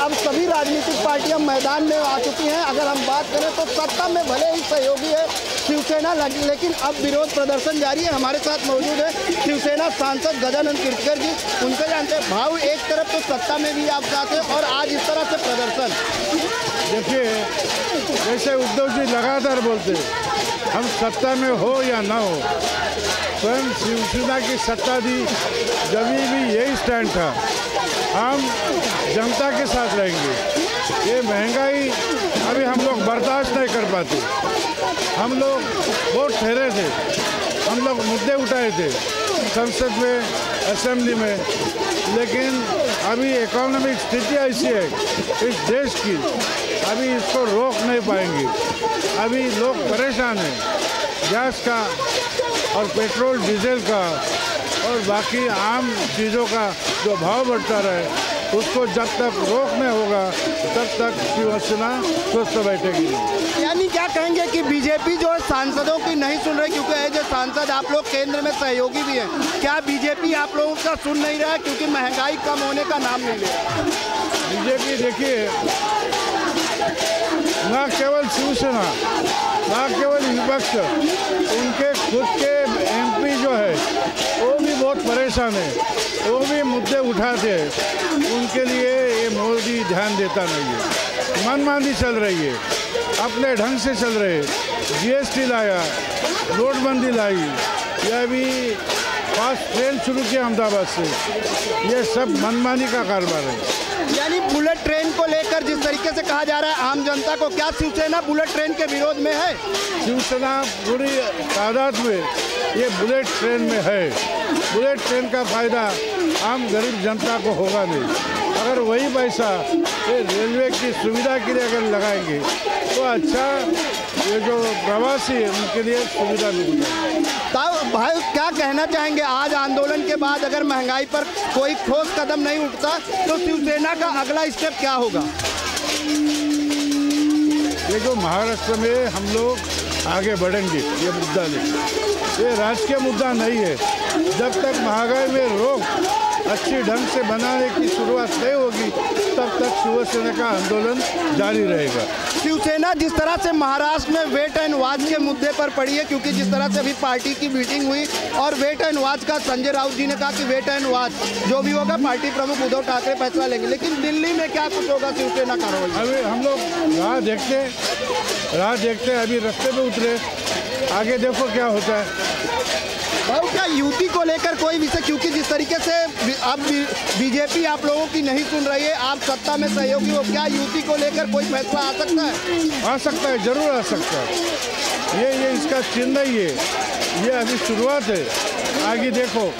अब सभी राजनीतिक पार्टियां मैदान में आ चुकी हैं। अगर हम बात करें तो सत्ता में भले ही सहयोगी है शिवसेना, लेकिन अब विरोध प्रदर्शन जारी है। हमारे साथ मौजूद है शिवसेना सांसद गजानन कीर्तिकर जी। उनसे जानते हैं भाव, एक तरफ तो सत्ता में भी आप साथ हैं और आज इस तरह से प्रदर्शन। देखिए, जैसे उद्धव जी लगातार बोलते हम सत्ता में हो या ना हो, स्वयं शिवसेना की सत्ता दी जब भी यही स्टैंड था, हम जनता के साथ रहेंगे। ये महंगाई अभी हम लोग बर्दाश्त नहीं कर पाते। हम लोग बहुत ठहरे थे, हम लोग मुद्दे उठाए थे संसद में, असेंबली में, लेकिन अभी इकोनॉमिक स्थिति ऐसी है इस देश की, अभी इसको रोक नहीं पाएंगे। अभी लोग परेशान हैं, गैस का और पेट्रोल डीजल का और बाकी आम चीज़ों का जो भाव बढ़ता रहे, उसको जब तक रोक नहीं होगा तब तक शिवसेना स्वस्थ बैठेगी। यानी क्या कहेंगे कि बीजेपी जो है सांसदों की नहीं सुन रही, क्योंकि एज ए सांसद आप लोग केंद्र में सहयोगी भी हैं, क्या बीजेपी आप लोगों का सुन नहीं रहा है क्योंकि महंगाई कम होने का नाम नहीं ले रहा? बीजेपी देखिए, न केवल शिवसेना, न केवल विपक्ष, उनके खुद के एमपी जो है वो भी बहुत परेशान है, वो भी मुद्दे उठाते हैं। उनके लिए ये मोदी ध्यान देता नहीं है, मनमानी चल रही है, अपने ढंग से चल रहे। जीएसटी लाया, नोटबंदी लाई, यह भी फास्ट ट्रेन शुरू किया अहमदाबाद से, ये सब मनमानी का कारोबार है। यानी बुलेट ट्रेन को लेकर जिस तरीके से कहा जा रहा है आम जनता को, क्या शिवसेना बुलेट ट्रेन के विरोध में है? शिवसेना पूरी तादाद में ये बुलेट ट्रेन में है। बुलेट ट्रेन का फायदा आम गरीब जनता को होगा नहीं। अगर वही पैसा ये रेलवे की सुविधा के लिए अगर लगाएंगे तो अच्छा, ये जो प्रवासी है उनके लिए सुविधा मिलेगी। तब भाई क्या कहना चाहेंगे, आज आंदोलन के बाद अगर महंगाई पर कोई ठोस कदम नहीं उठता तो शिवसेना का अगला स्टेप क्या होगा? ये जो महाराष्ट्र में हम लोग आगे बढ़ेंगे, ये मुद्दा नहीं, ये राजकीय मुद्दा नहीं है। जब तक महंगाई में रोक अच्छी ढंग से बनाने की शुरुआत नहीं होगी तब तक शिवसेना का आंदोलन जारी रहेगा। शिवसेना जिस तरह से महाराष्ट्र में वेट एंड वॉच के मुद्दे पर पड़ी है, क्योंकि जिस तरह से अभी पार्टी की मीटिंग हुई और वेट एंड वॉच का संजय राउत जी ने कहा कि वेट एंड वॉच जो भी होगा पार्टी प्रमुख उद्धव ठाकरे फैसला लेंगे, लेकिन दिल्ली में क्या कुछ होगा शिवसेना का रोल? अभी हम लोग राह देखते अभी रास्ते में उतरे, आगे देखो क्या होता है। भाई क्या युति को लेकर कोई विषय, क्योंकि जिस तरीके से अब बीजेपी आप लोगों की नहीं सुन रही है, आप सत्ता में सहयोगी हो, क्या युति को लेकर कोई फैसला आ सकता है? आ सकता है, जरूर आ सकता है। ये इसका चिन्ह ही है, ये अभी शुरुआत है, आगे देखो।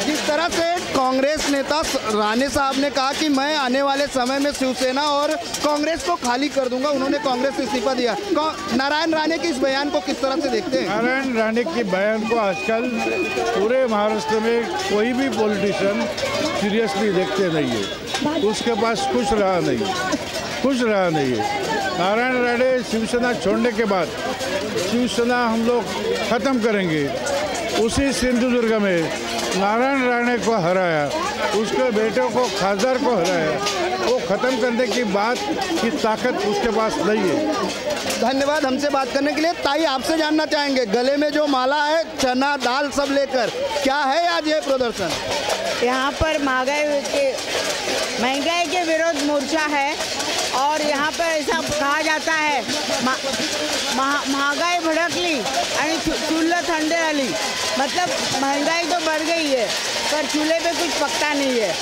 जिस तरह से कांग्रेस नेता राणे साहब ने कहा कि मैं आने वाले समय में शिवसेना और कांग्रेस को खाली कर दूंगा, उन्होंने कांग्रेस से इस्तीफा दिया। नारायण राणे के इस बयान को किस तरह से देखते हैं? नारायण राणे के बयान को आजकल पूरे महाराष्ट्र में कोई भी पॉलिटिशियन सीरियसली देखते नहीं है, उसके पास कुछ रहा नहीं है। नारायण राणे शिवसेना छोड़ने के बाद शिवसेना हम लोग ख़त्म करेंगे। उसी सिंधुदुर्ग में नारायण राणे को हराया, उसके बेटे को खासदार को हराया, वो ख़त्म करने की बात की ताकत उसके पास नहीं है। धन्यवाद हमसे बात करने के लिए। ताई आपसे जानना चाहेंगे, गले में जो माला है, चना दाल सब लेकर, क्या है आज ये प्रदर्शन? यहाँ पर महंगाई के विरोध मोर्चा है और यहाँ पर ऐसा कहा जाता है महागाई भड़कली आणि चूल्हा थंडे आली, मतलब महंगाई तो बढ़ गई है पर चूल्हे पे कुछ पकता नहीं है।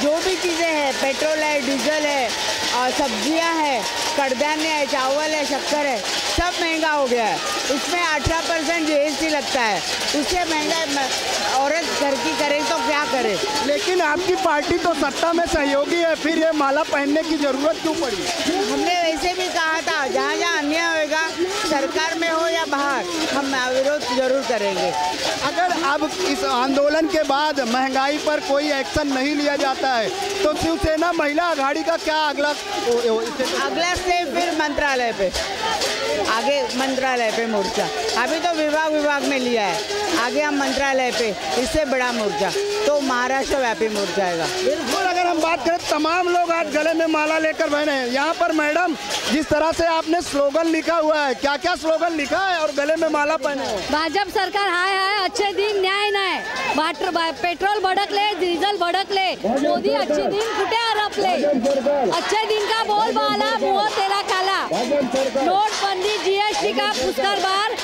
जो भी चीज़ें हैं, पेट्रोल है, डीजल है और सब्जियां हैं, कड़धान्य है, चावल है, शक्कर है, सब महंगा हो गया है। उसमें 18% जीएसटी लगता है, उससे महंगा औरत घर की करे तो क्या करे। लेकिन आपकी पार्टी तो सत्ता में सहयोगी है, फिर ये माला पहनने की जरूरत क्यों पड़ी? हमने वैसे भी कहा था जहाँ जहाँ अन्याय होगा, सरकार में हो या बाहर, हम विरोध जरूर करेंगे। अगर अब इस आंदोलन के बाद महंगाई पर कोई एक्शन नहीं लिया जाता है तो शिवसेना महिला आघाड़ी का क्या अगला स्टेप? फिर मंत्रालय पे, आगे मंत्रालय पे मोर्चा। अभी तो विभाग में लिया है, आगे हम मंत्रालय पे, इससे बड़ा मोर्चा तो महाराष्ट्र व्यापी मोर्चा आएगा। बिल्कुल, अगर हम बात करें, तमाम लोग आज गले में माला लेकर बहने हैं। यहाँ पर मैडम, जिस तरह से आपने स्लोगन लिखा हुआ है, क्या क्या स्लोगन लिखा है और गले में माला पहने हो? भाजप सरकार हाय हाय, अच्छे दिन न्याय नाही, पेट्रोल भडकले, डिझेल भडकले, मोदी अच्छे दिन कुठे हरपले, अच्छे दिन का बोलबाला मुँह तेरा काला, नोटबंदी जीएसटी का पुष्कर बार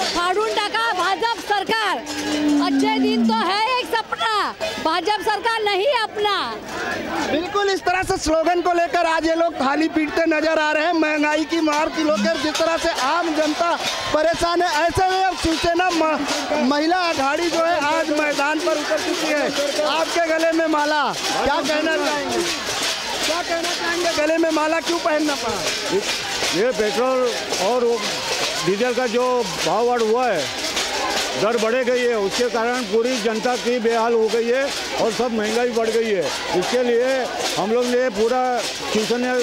फाड़ून टाका भाजप सरकार, अच्छे दिन तो है एक सपना, भाजप सरकार नहीं अपना। बिल्कुल इस तरह से स्लोगन को लेकर आज ये लोग थाली पीटते नजर आ रहे हैं। महंगाई की मार की लेकर जिस तरह से आम जनता परेशान है, ऐसे में अब शिवसेना महिला अघाड़ी जो है आज मैदान पर उतर चुकी है। आपके गले में माला, क्या कहना चाहेंगे? क्या कहना चाहेंगे, गले में माला क्यों पहनना पड़ा? ये पेट्रोल और डीजल का जो भाव बढ़ हुआ है, दर बढ़े गई है, उसके कारण पूरी जनता की बेहाल हो गई है और सब महंगाई बढ़ गई है। इसके लिए हम लोग ने पूरा शिवसेना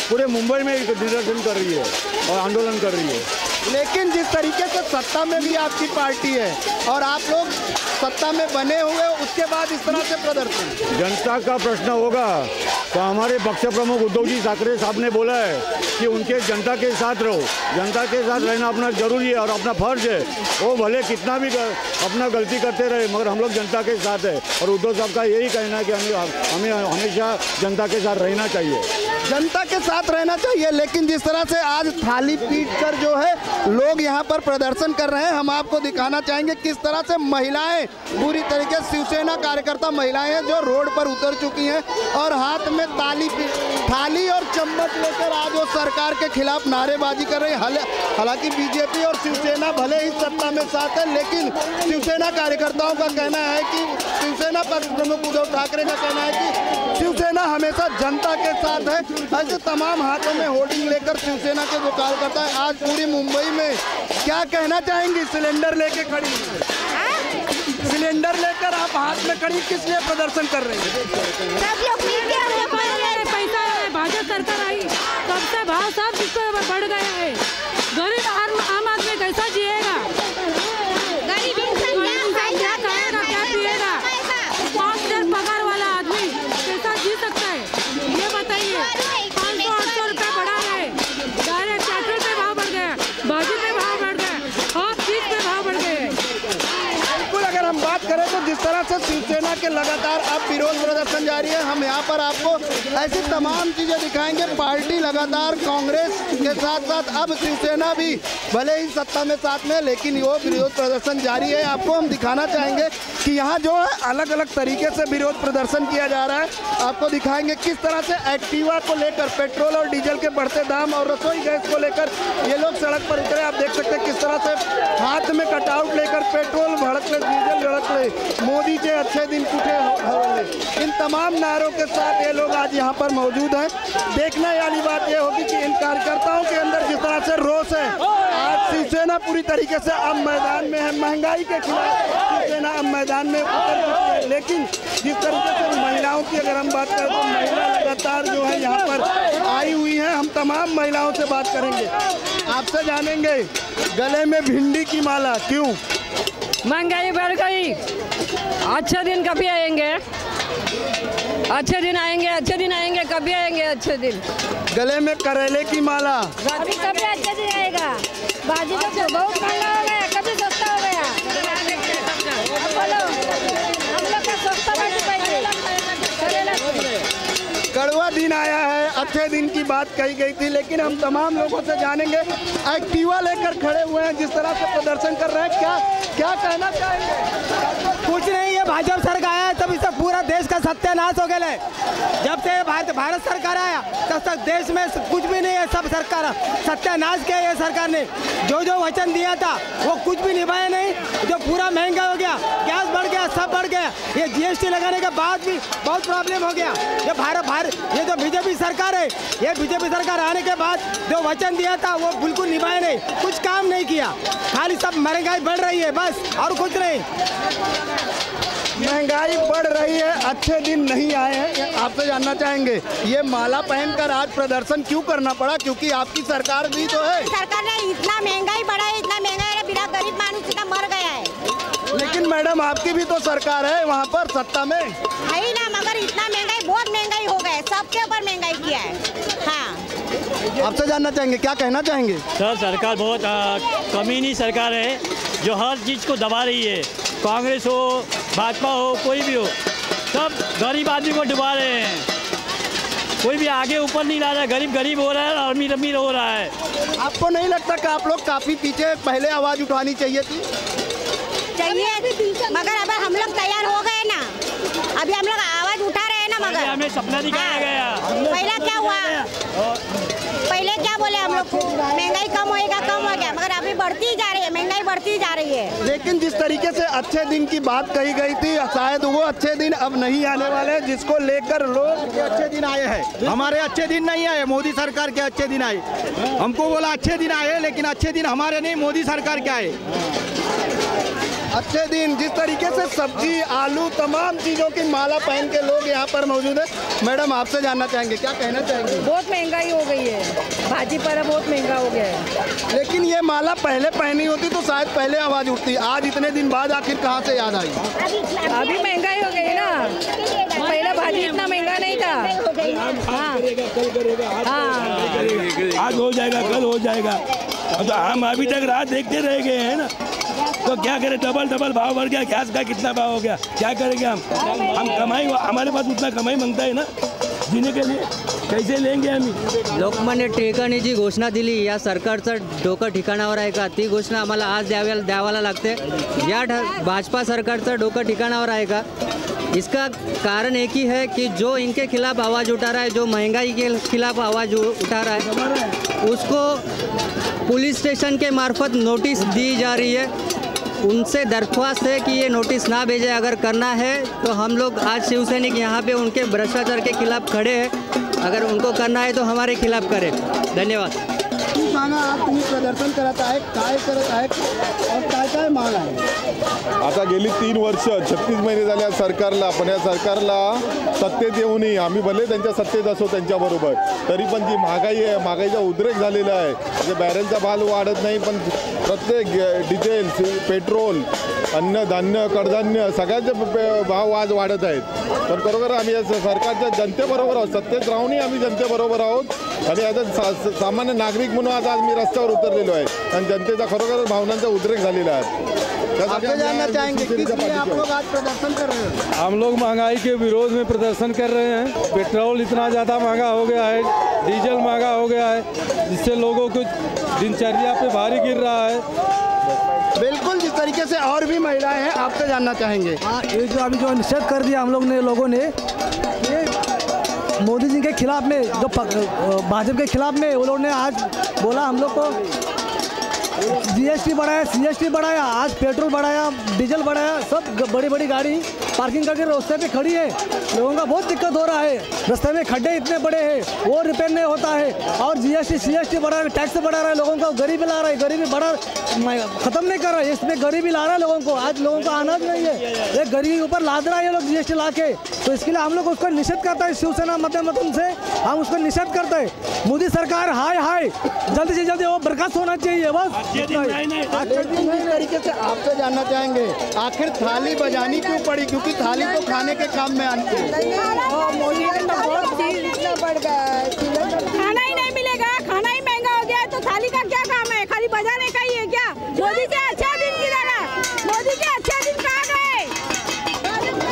पूरे मुंबई में प्रदर्शन कर रही है और आंदोलन कर रही है। लेकिन जिस तरीके से सत्ता में भी आपकी पार्टी है और आप लोग सत्ता में बने हुए, उसके बाद इस तरह से प्रदर्शन, जनता का प्रश्न होगा तो हमारे पक्ष प्रमुख उद्धव जी ठाकरे साहब ने बोला है कि उनके जनता के साथ रहो, जनता के साथ रहना अपना जरूरी है और अपना फर्ज है। वो भले कितना भी अपना गलती करते रहे, मगर हम लोग जनता के साथ है और उद्धव साहब का यही कहना है कि हमें हमेशा जनता के साथ रहना चाहिए, जनता के साथ रहना चाहिए। लेकिन जिस तरह से आज थाली पीट कर जो है लोग यहाँ पर प्रदर्शन कर रहे हैं, हम आपको दिखाना चाहेंगे किस तरह से महिलाएं, पूरी तरीके से शिवसेना कार्यकर्ता महिलाएं हैं जो रोड पर उतर चुकी हैं और हाथ में थाली और चम्मच लेकर आज वो सरकार के खिलाफ नारेबाजी कर रही है। हालांकि बीजेपी और शिवसेना भले ही सत्ता में साथ है, लेकिन शिवसेना कार्यकर्ताओं का कहना है कि शिवसेना पक्ष प्रमुख उद्धव ठाकरे का कहना है कि शिवसेना हमेशा जनता के साथ है। ऐसे तमाम हाथों में होर्डिंग लेकर शिवसेना के जो कार्यकर्ता है आज पूरी मुंबई में, क्या कहना चाहेंगी? सिलेंडर लेके खड़ी, सिलेंडर लेकर आप हाथ में खड़ी, किस लिए प्रदर्शन कर रही है? सब लोग पैसा है, भाजपा सरकार आई तब से भाव सब किसको बढ़ गया है, गरीब आम आदमी कैसा जिएगा, गरीब इंसान क्या खाएगा क्या पिएगा, 5,000 पगार वाला आदमी कैसा जी सकता है, ये बताइए। 500-800 रुपये बढ़ा रहे, डायरेक्ट पेट्रोल पे भाव बढ़ गया, भाजी पे भाव बढ़ गया, हर चीज पे भाव बढ़ गए। बिल्कुल अगर हम बात करें तो जिस तरह से शिवसेना के लगातार अब विरोध प्रदर्शन जारी है, हम यहाँ पर आपको ऐसी तमाम चीजें दिखाएंगे। पार्टी लगातार कांग्रेस के साथ साथ अब शिवसेना भी भले ही सत्ता में साथ में, लेकिन वो विरोध प्रदर्शन जारी है। आपको हम दिखाना चाहेंगे कि यहाँ जो है अलग अलग तरीके से विरोध प्रदर्शन किया जा रहा है। आपको दिखाएंगे किस तरह से एक्टिवा को लेकर, पेट्रोल और डीजल के बढ़ते दाम और रसोई गैस को लेकर ये लोग सड़क पर उतरे। आप देख सकते हैं किस तरह से हाथ में कटआउट लेकर पेट्रोल भड़क ले, डीजल भड़क ले, मोदी के अच्छे दिन कुठे हवले, इन तमाम नारों के साथ ये लोग आज यहाँ पर मौजूद हैं। देखने वाली बात ये होगी कि इन कार्यकर्ताओं के अंदर जिस तरह से रोष है, आज शिवसेना पूरी तरीके से अब मैदान में है। महंगाई के खिलाफ शिवसेना अब मैदान में उतर चुकी है। लेकिन जिस तरीके से महिलाओं की अगर हम बात करें तो महिला लगातार जो है यहाँ पर आई हुई हैं। हम तमाम महिलाओं से बात करेंगे, आपसे जानेंगे गले में भिंडी की माला क्यों? महंगाई बढ़ गई, अच्छे दिन कभी आएंगे, अच्छे दिन आएंगे, अच्छे दिन आएंगे, कभी आएंगे अच्छे दिन। गले में करेले की माला, अभी कभी अच्छे दिन आएगा, भाजी तो बहुत महंगा हो गया, कभी सस्ता हो गया, बोलो हम लोग का सस्ता भाजी पाएंगे। कड़वा दिन आया है, अच्छे दिन की बात कही गई थी, लेकिन हम तमाम लोगों से जानेंगे। एक्टिवा लेकर खड़े हुए हैं, जिस तरह से प्रदर्शन कर रहे हैं, क्या कहना चाहेंगे? कुछ नहीं, ये भाजपा सरकार आया तब इससे पूरा देश का सत्यानाश हो गया। जब से भारत सरकार आया तब तक देश में कुछ भी नहीं है, सब सरकार सत्यानाश किया। ये सरकार ने जो वचन दिया था वो कुछ भी निभाया नहीं, जो पूरा महंगा हो गया, गैस बढ़ गया, सब बढ़ गया। ये जीएसटी लगाने के बाद भी बहुत प्रॉब्लम हो गया। ये जो बीजेपी सरकार है, ये बीजेपी सरकार आने के बाद जो वचन दिया था वो बिल्कुल निभाया नहीं, कुछ काम नहीं किया, खाली सब महंगाई बढ़ रही है बस, और कुछ नहीं। महंगाई बढ़ रही है, अच्छे दिन नहीं आए हैं। आपसे जानना चाहेंगे ये माला पहनकर आज प्रदर्शन क्यों करना पड़ा? क्योंकि आपकी सरकार भी तो है। सरकार ने इतना महंगाई बढ़ा है, इतना महंगा है, बिना गरीब मानुस इतना मर गया है। लेकिन मैडम आपकी भी तो सरकार है वहाँ पर सत्ता में, है ना, मगर बढ़कर इतना महंगाई, बहुत महंगाई हो गए, सबके ऊपर महंगाई किया है। हाँ, आपसे जानना चाहेंगे, क्या कहना चाहेंगे? सर सरकार बहुत कमीनी सरकार है जो हर चीज़ को दबा रही है। कांग्रेस हो, भाजपा हो, कोई भी हो, सब गरीब आदमी को डुबा रहे हैं। कोई भी आगे ऊपर नहीं ला रहा है, गरीब गरीब हो रहा है और अमीर अमीर हो रहा है। आपको नहीं लगता कि आप लोग काफ़ी पीछे, पहले आवाज़ उठानी चाहिए थी? चाहिए, मगर अब हम लोग तैयार हो गए ना, अभी हम लोग आवाज़ उठा रहे हैं ना। मगर हमें सपना दिखाया गया। पहला क्या हुआ, पहले क्या बोले हम लोग, महंगाई कम होएगा, कम हो गया, मगर अभी बढ़ती जा रही है, महंगाई बढ़ती जा रही है। लेकिन जिस तरीके से अच्छे दिन की बात कही गई थी, शायद वो अच्छे दिन अब नहीं आने वाले, जिसको लेकर लोग अच्छे दिन आए हैं, हमारे अच्छे दिन नहीं आए, मोदी सरकार के अच्छे दिन आए। हमको बोला अच्छे दिन आए, लेकिन अच्छे दिन हमारे नहीं, मोदी सरकार के आए। अच्छे दिन, जिस तरीके से सब्जी, आलू, तमाम चीज़ों की माला पहन के लोग यहाँ पर मौजूद है। मैडम, आपसे जानना चाहेंगे, क्या कहना चाहेंगे? बहुत महंगाई हो गई है, भाजी पर बहुत महंगा हो गया है। लेकिन ये माला पहले पहनी होती तो शायद पहले आवाज़ उठती, आज इतने दिन बाद आखिर कहाँ से याद आई? अभी महंगाई हो गई ना, पहले भाजी इतना महंगा नहीं था। हाँ, आज हो जाएगा, कल हो जाएगा। तो हम अभी तक रात देखते रह गए हैं ना, तो क्या करें, डबल भाव बढ़ गया, गैस का कितना भाव हो गया, क्या करेंगे हम कमाई, हमारे पास उतना कमाई मांगता है ना जीने के लिए, कैसे लेंगे आम्ही? लोकमान्य टिळकांनी घोषणा दिली, या सरकारचं डोकं ठिकाणावर आहे का? ती घोषणा आम्हाला आज द्यावाला लागते। या भाजपा सरकारचं डोकं ठिकाणावर आहे का? इसका कारण एक ही है कि जो इनके खिलाफ आवाज़ उठा रहा है, जो महंगाई के खिलाफ आवाज़ उठा रहा है, उसको पुलिस स्टेशन के मार्फत नोटिस दी जा रही है। उनसे दरख्वास्त है कि ये नोटिस ना भेजे, अगर करना है तो हम लोग आज शिवसैनिक यहाँ पे उनके भ्रष्टाचार के खिलाफ खड़े हैं, अगर उनको करना है तो हमारे खिलाफ करें। धन्यवाद। आज तुम्ही प्रदर्शन करत आहे, काय करत आहे और काय माग आहे? आता गेली 3 वर्ष 36 महिने झाले सरकारला, पण या सरकारला सत्तेत येऊनही आम्ही भले त्यांच्या सत्तेत असो त्यांच्याबरोबर, तरी पण जी महागाई आहे, महागाईचा उद्रेक झालेला आहे। म्हणजे बॅरेलचा भाव वाढत नाही, पण प्रत्येक डिझेल, पेट्रोल, अन्न धान्य, कडधान्य सगळ्याचे भाव आज वाढत आहेत। पण खरोखर आम्ही या सरकारच्या जनतेबरोबर आहोत, सत्तेत राहूनही आम्ही जनतेबरोबर आहोत आणि आता सामान्य नागरिक म्हणून आज मी रस्त्यावर उतरलेलो आहे आणि जनतेचा खरोखर भावनांचा उद्रेक झालेला आहे। आपसे जानना चाहेंगे किस लिए आप लोग आज प्रदर्शन कर रहे हैं? हम लोग महंगाई के विरोध में प्रदर्शन कर रहे हैं। पेट्रोल इतना ज़्यादा महंगा हो गया है, डीजल महंगा हो गया है, जिससे लोगों को दिनचर्या पे भारी गिर रहा है। बिल्कुल, जिस तरीके से और भी महिलाएं हैं, आपसे जानना चाहेंगे। हाँ, ये जो अभी जो निषेध कर दिया हम लोगों ने ये मोदी जी के खिलाफ में, जो भाजपा के खिलाफ में वो लोगों ने आज बोला, हम लोग को जीएसटी बढ़ाया, सीएसटी बढ़ाया, आज पेट्रोल बढ़ाया, डीजल बढ़ाया, सब बड़ी बड़ी गाड़ी पार्किंग करके रास्ते पे खड़ी है। लोगों का बहुत दिक्कत हो रहा है, रास्ते में खड्डे इतने बड़े हैं, वो रिपेयर नहीं होता है, और जीएसटी सीएसटी बढ़ा रहा है, टैक्स बढ़ा रहा है, लोगों को गरीबी ला रहा है, गरीबी बढ़ा खत्म नहीं कर रहा है, इसमें गरीबी ला रहा है लोगों को। आज लोगों का अनाज नहीं है, ये गरीबी के ऊपर लाद रहा है ये लोग जीएसटी ला के। तो इसके लिए हम लोग उसको निषेध करता है, शिवसेना माध्यम से हम उसको निषेध करते हैं। मोदी सरकार हाय जल्दी से जल्दी वो बर्खास्त होना चाहिए, बस। जिस तरीके से आपसे जानना चाहेंगे, आखिर थाली बजानी क्यों पड़ी? क्योंकि थाली तो खाने के काम में आती है। खाना ही नहीं मिलेगा, खाना ही महंगा हो गया है, तो थाली का क्या काम है? खाली बजाने का ही है क्या? मोदी के अच्छा दिन गिरा, मोदी के अच्छे दिन कहाँ गए?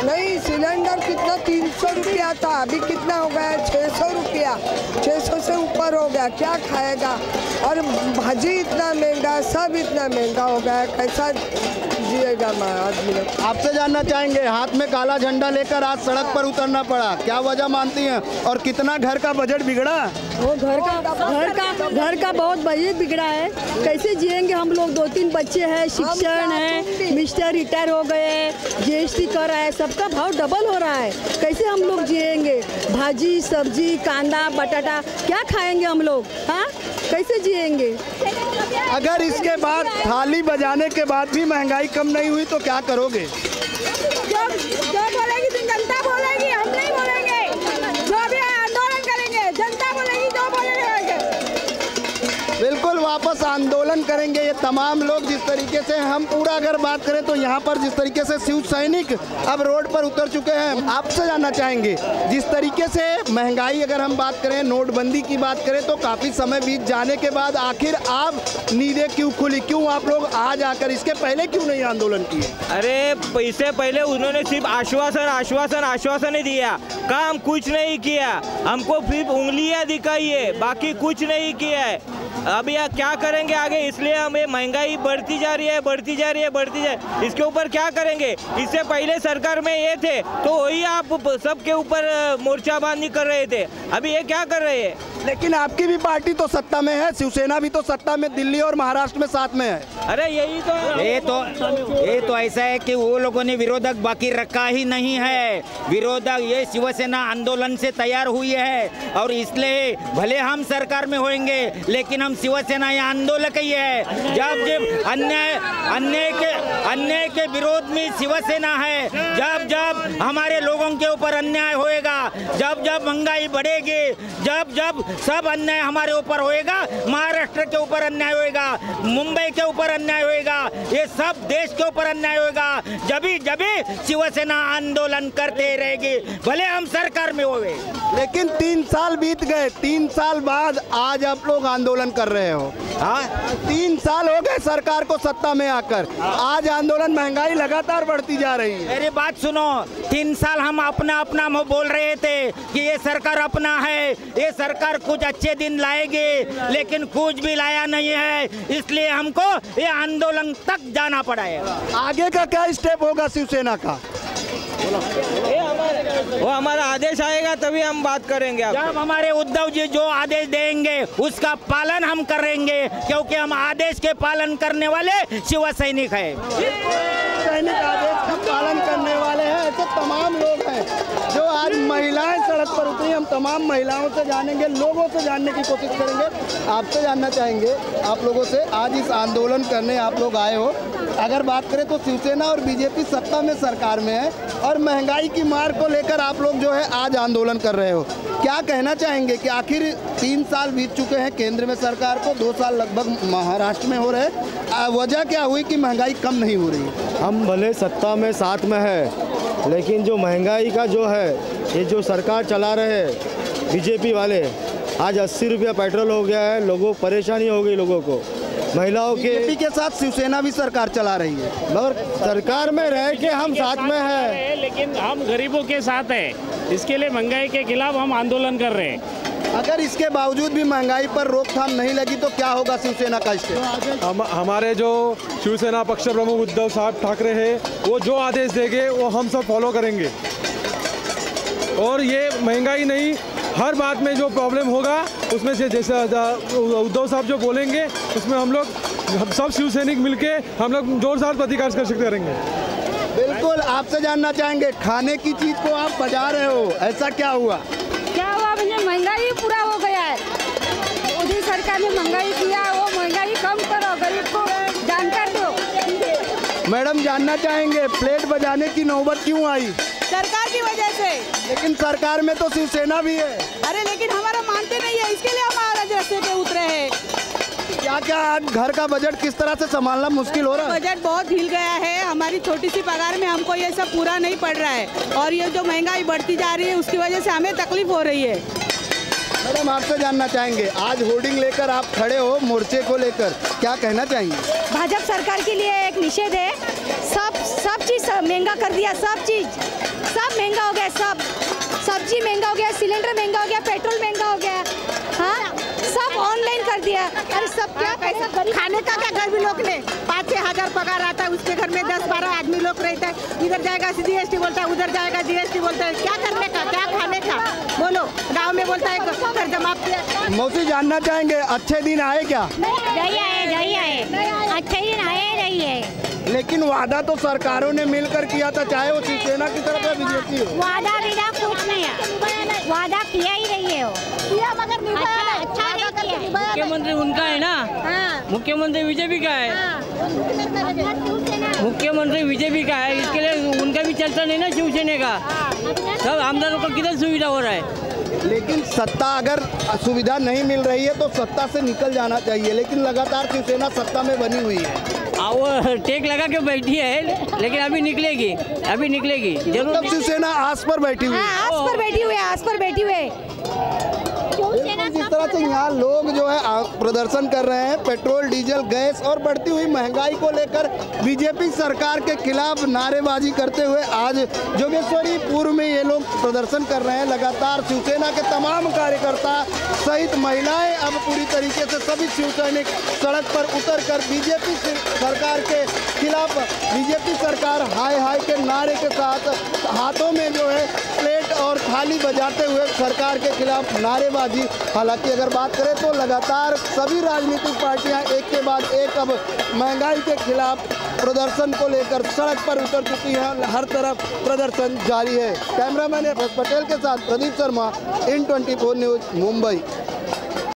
नहीं, सिलेंडर कितना 300 रुपया था, अभी कितना हो गया? 600 रुपया, 600 से ऊपर हो गया, क्या खाएगा? और भाजी इतना महंगा, सब इतना महंगा हो गया, कैसा जिएगा आदमी लोग? आपसे जानना चाहेंगे, हाथ में काला झंडा लेकर आज सड़क पर उतरना पड़ा, क्या वजह मानती हैं? और कितना घर का बजट बिगड़ा? वो घर का बहुत बजट बिगड़ा है। कैसे जिएंगे हम लोग? 2-3 बच्चे हैं, शिक्षण है, मिस्टर रिटायर हो गए, जीएसटी कर रहा है, सबका भाव डबल हो रहा है, कैसे हम लोग जिएंगे? भाजी सब्जी कांदा बटाटा क्या खाएंगे हम लोग? हाँ, कैसे जिएंगे? अगर इसके बाद थाली बजाने के बाद भी महंगाई कम नहीं हुई तो क्या करोगे? जो बोलेगी तो जनता बोलेगी, हम नहीं बोलेंगे। जो भी आंदोलन करेंगे जनता बोलेगी, जो बोलेंगे। बिल्कुल, वापस आंदोलन करेंगे। चाहेंगे ये तमाम लोग जिस तरीके से हम पूरा अगर बात करें तो यहाँ पर जिस तरीके से शिव सैनिक अब रोड पर उतर चुके हैं, आपसे जानना चाहेंगे जिस तरीके से महंगाई अगर हम बात करें, नोटबंदी की बात करें तो काफ़ी समय बीत जाने के बाद आखिर आप नींदें क्यों खुली, क्यों आप लोग आज आकर, इसके पहले क्यों नहीं आंदोलन किए? अरे इससे पहले उन्होंने सिर्फ आश्वासन ही दिया, काम कुछ नहीं किया, हमको फिर उंगलियां दिखाई है, बाकी कुछ नहीं किया है। अब यह क्या करेंगे आगे, इसलिए हमें महंगाई बढ़ती जा रही है, इसके ऊपर क्या करेंगे? इससे पहले सरकार में ये थे तो वही आप सबके ऊपर मोर्चाबंदी कर रहे थे, अभी ये क्या कर रहे हैं? लेकिन आपकी भी पार्टी तो सत्ता में है, शिवसेना भी तो सत्ता में दिल्ली और महाराष्ट्र में साथ में है। अरे यही तो ये तो ऐसा है कि वो लोगों ने विरोधक बाकी रखा ही नहीं है। विरोधक ये शिवसेना आंदोलन से तैयार हुई है और इसलिए भले हम सरकार में होंगे लेकिन हम शिवसेना ये आंदोलक ही है। जब अन्याय के विरोध में शिवसेना है, जब हमारे लोगों के ऊपर अन्याय होएगा, जब महंगाई बढ़ेगी, जब सब अन्याय हमारे ऊपर होएगा, महाराष्ट्र के ऊपर अन्याय होएगा, मुंबई के ऊपर अन्याय होएगा, ये सब देश के ऊपर अन्याय होएगा, जब शिवसेना आंदोलन करते रहेगी भले हम सरकार में होवे। लेकिन 3 साल बीत गए, 3 साल बाद आज आप लोग आंदोलन कर रहे हो। हाँ, 3 साल हो गए सरकार को सत्ता में आकर, आज आंदोलन, महंगाई लगातार बढ़ती जा रही है। मेरी बात सुनो, 3 साल हम अपना बोल रहे थे कि ये सरकार अपना है, ये सरकार कुछ अच्छे दिन लाएगी, लेकिन कुछ भी लाया नहीं है, इसलिए हमको ये आंदोलन तक जाना पड़ा है। आगे का क्या स्टेप होगा शिवसेना का? वो हमारा आदेश आएगा तभी हम बात करेंगे। जब हमारे उद्धव जी जो आदेश देंगे उसका पालन हम करेंगे, क्योंकि हम आदेश के पालन करने वाले शिव सैनिक है। सैनिक आदेश का पालन करने वाले हैं, ऐसे तमाम लोग हैं जो आज महिलाएं सड़क पर उतरी। हम तमाम महिलाओं से जानेंगे, लोगों से जानने की कोशिश करेंगे। आपसे जानना चाहेंगे, आप लोगों से, आज इस आंदोलन करने आप लोग आए हो, अगर बात करें तो शिवसेना और बीजेपी सत्ता में, सरकार में है और महंगाई की मार को लेकर आप लोग जो है आज आंदोलन कर रहे हो, क्या कहना चाहेंगे कि आखिर 3 साल बीत चुके हैं केंद्र में सरकार को, 2 साल लगभग महाराष्ट्र में हो रहे, वजह क्या हुई कि महंगाई कम नहीं हो रही? हम भले सत्ता में साथ में है, लेकिन जो महंगाई का जो है, ये जो सरकार चला रहे हैं बीजेपी वाले, आज 80 रुपया पेट्रोल हो गया है, लोगों परेशानी हो गई, लोगों को, महिलाओं के साथ शिवसेना भी सरकार चला रही है, मगर सरकार में रह के हम साथ में है, लेकिन हम गरीबों के साथ हैं, इसके लिए महंगाई के खिलाफ हम आंदोलन कर रहे हैं। अगर इसके बावजूद भी महंगाई पर रोकथाम नहीं लगी तो क्या होगा शिवसेना का स्टेप? हमारे जो शिवसेना पक्ष प्रमुख उद्धव साहब ठाकरे हैं, वो जो आदेश देंगे वो हम सब फॉलो करेंगे, और ये महंगाई नहीं, हर बात में जो प्रॉब्लम होगा उसमें से जैसे उद्धव साहब जो बोलेंगे उसमें हम सब शिव सैनिक मिलके हम लोग जोरदार प्रतिकार कर सकते रहेंगे। बिल्कुल, आपसे जानना चाहेंगे, खाने की चीज को आप बजा रहे हो, ऐसा क्या हुआ? मुझे महंगाई पूरा हो गया है, मोदी सरकार ने महंगाई किया, वो महंगाई कम करो, गरीब को जानकार दो। मैडम जानना चाहेंगे, प्लेट बजाने की नौबत क्यों आई? सरकार की वजह से। लेकिन सरकार में तो शिवसेना भी है। अरे लेकिन हमारा मानते नहीं है, इसके लिए हम आज रास्ते पे उतरे हैं। क्या आज घर का बजट किस तरह से संभालना मुश्किल हो रहा है? बजट बहुत हिल गया है, हमारी छोटी सी पगार में हमको ये सब पूरा नहीं पड़ रहा है, और ये जो महंगाई बढ़ती जा रही है उसकी वजह से हमें तकलीफ हो रही है। मैडम आपसे जानना चाहेंगे, आज होर्डिंग लेकर आप खड़े हो मोर्चे को लेकर, क्या कहना चाहेंगे? भाजपा सरकार के लिए एक निषेध है, सब चीज़ महंगा कर दिया, सब महंगा हो गया, सब्जी महंगा हो गया, सिलेंडर महंगा हो गया, पेट्रोल महंगा हो गया, हाँ सब ऑनलाइन कर दिया। अरे सब क्या पैसा खाने का क्या गरीब लोग ने 5-6 हज़ार पगार आता है, उसके घर में 10-12 आदमी लोग रहते हैं, इधर जाएगा जीएसटी बोलता है, उधर जाएगा जीएसटी बोलता है, क्या करने का, क्या खाने का, बोलो। गांव में बोलता है कर्ज माफ किया। मौसी जानना चाहेंगे, अच्छे दिन आए क्या? नहीं आए, अच्छे दिन आए नहीं है, लेकिन वादा तो सरकारों ने मिलकर किया था, चाहे वो शिवसेना की तरफ या बीजेपी हो। वादा बिना कुछ नहीं है, वादा किया ही नहीं है, अच्छा नहीं किया। मुख्यमंत्री उनका है ना, मुख्यमंत्री बीजेपी का है, मुख्यमंत्री बीजेपी का है, इसके लिए उनका भी चलता नहीं ना शिवसेना का, सब आमदारों को किधर सुविधा हो रहा है। लेकिन सत्ता अगर सुविधा नहीं मिल रही है तो सत्ता से निकल जाना चाहिए, लेकिन लगातार शिवसेना सत्ता में बनी हुई है। वो टेक लगा के बैठी है, लेकिन अभी निकलेगी जरूर। मतलब शिवसेना आस पर बैठी हुई है। आस पर बैठी हुई है, आस पर बैठी हुई है। जिस तरह से यहाँ लोग जो है प्रदर्शन कर रहे हैं पेट्रोल, डीजल, गैस और बढ़ती हुई महंगाई को लेकर बीजेपी सरकार के खिलाफ नारेबाजी करते हुए आज जोगेश्वरी पूर्व में ये लोग प्रदर्शन कर रहे हैं। लगातार शिवसेना के तमाम कार्यकर्ता सहित महिलाएं अब पूरी तरीके से सभी शिव सैनिक सड़क पर उतरकर बीजेपी सरकार के खिलाफ, बीजेपी सरकार हाय हाय के नारे के साथ हाथों में जो है प्लेट और थाली बजाते हुए सरकार के खिलाफ नारेबाजी। हालांकि अगर बात करें तो लगातार सभी राजनीतिक पार्टियां एक के बाद एक अब महंगाई के खिलाफ प्रदर्शन को लेकर सड़क पर उतर चुकी हैं। हर तरफ प्रदर्शन जारी है। कैमरामैन पटेल के साथ प्रदीप शर्मा, IN24 न्यूज़, मुंबई।